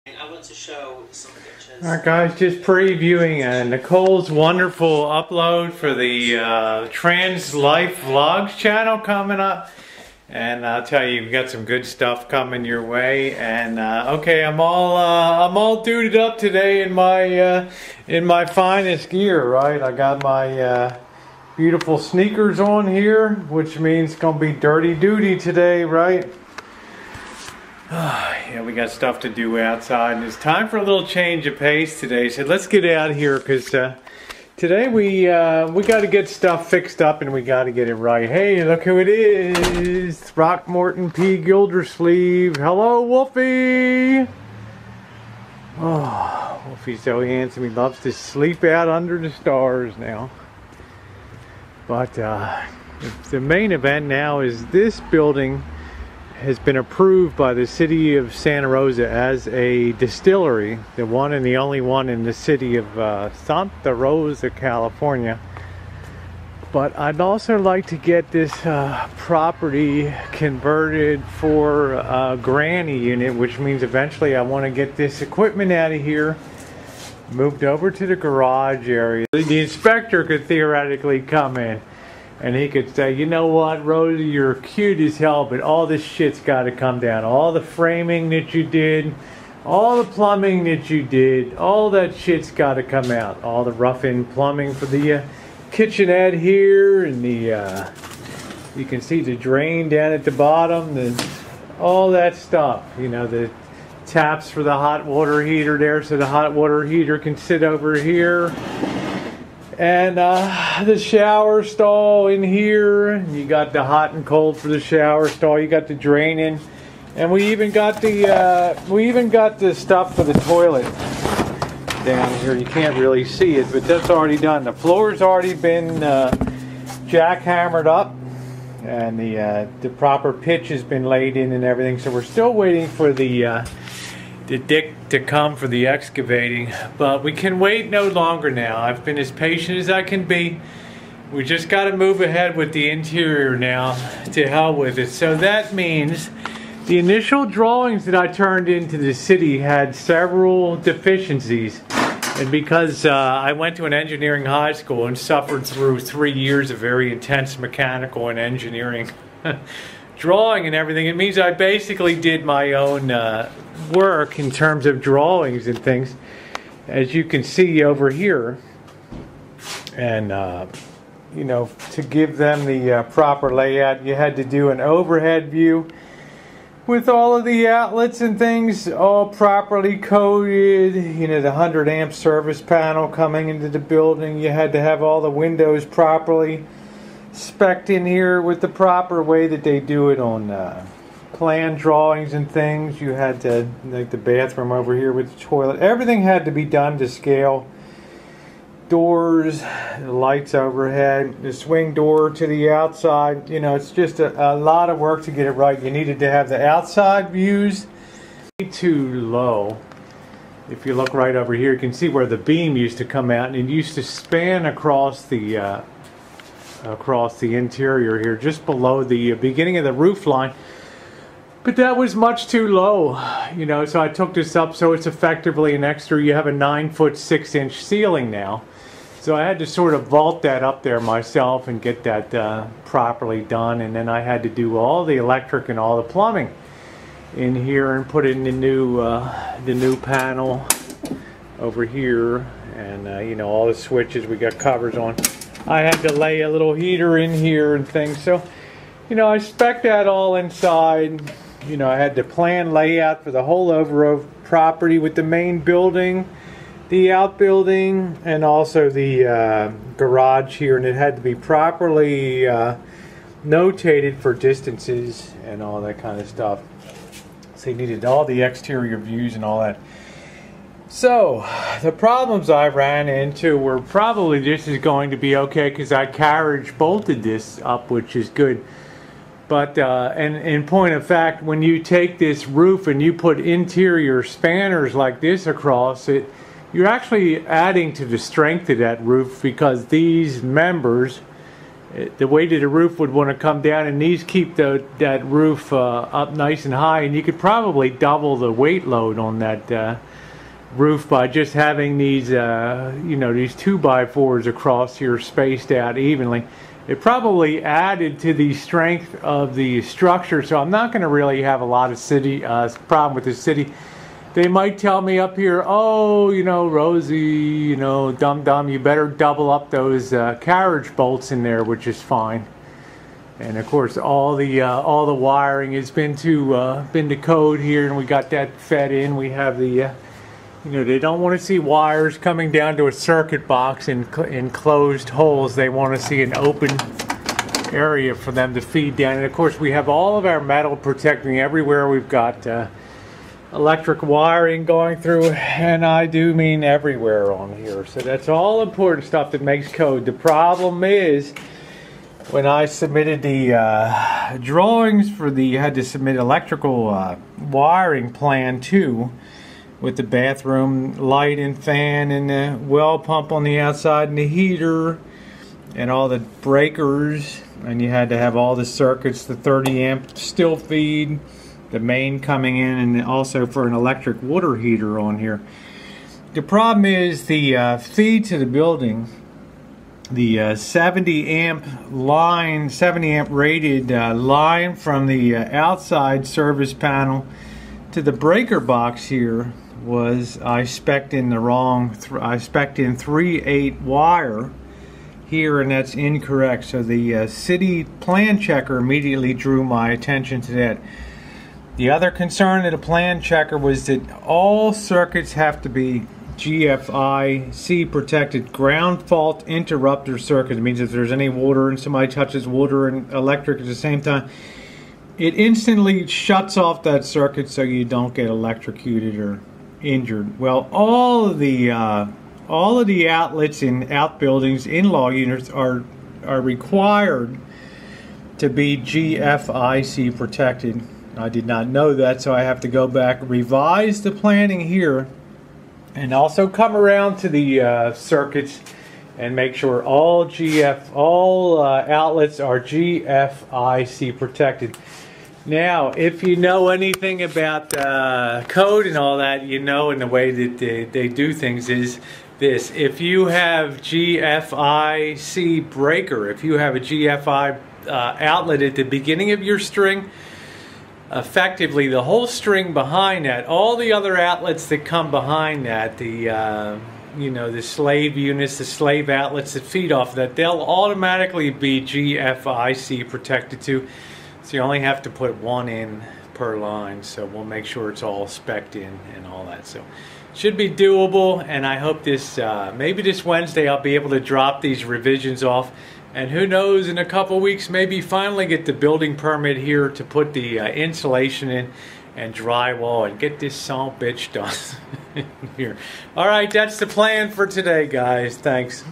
I want to show some pictures. Alright guys, just previewing Nicole's wonderful upload for the Trans Life Vlogs channel coming up. And I'll tell you, we've got some good stuff coming your way. And okay, I'm all duded up today in my finest gear, right? I got my beautiful sneakers on here, which means it's gonna be dirty duty today, right? Yeah, we got stuff to do outside, and it's time for a little change of pace today. So let's get out of here, because today we got to get stuff fixed up, and we got to get it right. Hey, look who it is! Throckmorton P. Gildersleeve. Hello, Wolfie. Oh, Wolfie's so handsome. He loves to sleep out under the stars now. But the main event now is this building has been approved by the city of Santa Rosa as a distillery, the one and the only one in the city of Santa Rosa, California. But I'd also like to get this property converted for a granny unit, which means eventually I want to get this equipment out of here, moved over to the garage area. The inspector could theoretically come in and he could say, you know what, Rosie, you're cute as hell, but all this shit's got to come down. All the framing that you did, all the plumbing that you did, all that shit's got to come out. All the rough-in plumbing for the kitchenette here, and the you can see the drain down at the bottom, all that stuff. You know, the taps for the hot water heater there, so the hot water heater can sit over here. And the shower stall in here. You got the hot and cold for the shower stall. You got the draining, and we even got the stuff for the toilet down here. You can't really see it, but that's already done. The floor's already been jackhammered up, and the proper pitch has been laid in and everything. So we're still waiting for the dick to come for the excavating, but we can wait no longer now. I've been as patient as I can be. We just got to move ahead with the interior now. To hell with it. So that means the initial drawings that I turned into the city had several deficiencies, and because I went to an engineering high school and suffered through 3 years of very intense mechanical and engineering drawing and everything, it means I basically did my own work in terms of drawings and things, as you can see over here. And you know, to give them the proper layout, you had to do an overhead view with all of the outlets and things all properly coded. You know, the 100 amp service panel coming into the building. You had to have all the windows properly spec'd in here with the proper way that they do it on plan drawings and things. You had to, like the bathroom over here with the toilet, everything had to be done to scale. Doors, the lights overhead, the swing door to the outside. You know, it's just a lot of work to get it right. You needed to have the outside views too low. If you look right over here, you can see where the beam used to come out, and it used to span across the interior here, just below the beginning of the roof line. But that was much too low, you know, so I took this up so it's effectively an extra. You have a 9-foot 6-inch ceiling now. So I had to sort of vault that up there myself and get that properly done. And then I had to do all the electric and all the plumbing in here and put in the new panel over here. And, you know, all the switches we got covers on. I had to lay a little heater in here and things. So, you know, I spec'd that all inside. You know, I had the plan layout for the whole overall property with the main building, the outbuilding, and also the garage here. And it had to be properly notated for distances and all that kind of stuff. So you needed all the exterior views and all that. So, the problems I ran into were probably this is going to be okay because I carriage bolted this up, which is good. But, and in point of fact, when you take this roof and you put interior spanners like this across it, you're actually adding to the strength of that roof, because these members the weight of the roof would want to come down, and these keep that roof up nice and high, and you could probably double the weight load on that roof by just having these these 2x4s across here spaced out evenly. It probably added to the strength of the structure, so I'm not going to really have a lot of problem with the city. They might tell me up here, oh, Rosie, dum-dum, you better double up those carriage bolts in there, which is fine. And of course, all the wiring has been to code here, and we got that fed in. We have the, they don't want to see wires coming down to a circuit box in closed holes. They want to see an open area for them to feed down. And of course, we have all of our metal protecting everywhere. We've got electric wiring going through, and I do mean everywhere on here. So that's all important stuff that makes code. The problem is, when I submitted the drawings for had to submit electrical wiring plan too, with the bathroom light and fan and the well pump on the outside and the heater and all the breakers, and you had to have all the circuits, the 30 amp still feed, the main coming in, and also for an electric water heater on here. The problem is the feed to the building, the 70 amp rated line from the outside service panel to the breaker box here was, I spec'd in the wrong, I spec'd in 3/8 wire here, and that's incorrect. So the city plan checker immediately drew my attention to that. The other concern of the plan checker was that all circuits have to be GFIC protected, ground fault interrupter circuit. It means if there's any water and somebody touches water and electric at the same time, it instantly shuts off that circuit so you don't get electrocuted or injured. Well, all of the outlets in outbuildings, in-law units are required to be GFIC protected. I did not know that, so I have to go back, revise the planning here, and also come around to the circuits and make sure all outlets are GFIC protected. Now, if you know anything about code and all that, and the way that they do things is this. If you have GFIC breaker, if you have a GFI outlet at the beginning of your string, effectively the whole string behind that, all the other outlets that come behind that, the slave units, the slave outlets that feed off that, they'll automatically be GFIC protected too. So you only have to put one in per line. So we'll make sure it's all spec'd in and all that. So it should be doable, and I hope maybe this Wednesday I'll be able to drop these revisions off. And who knows, in a couple weeks, maybe finally get the building permit here to put the insulation in and drywall and get this son of a bitch done here. All right, that's the plan for today, guys. Thanks.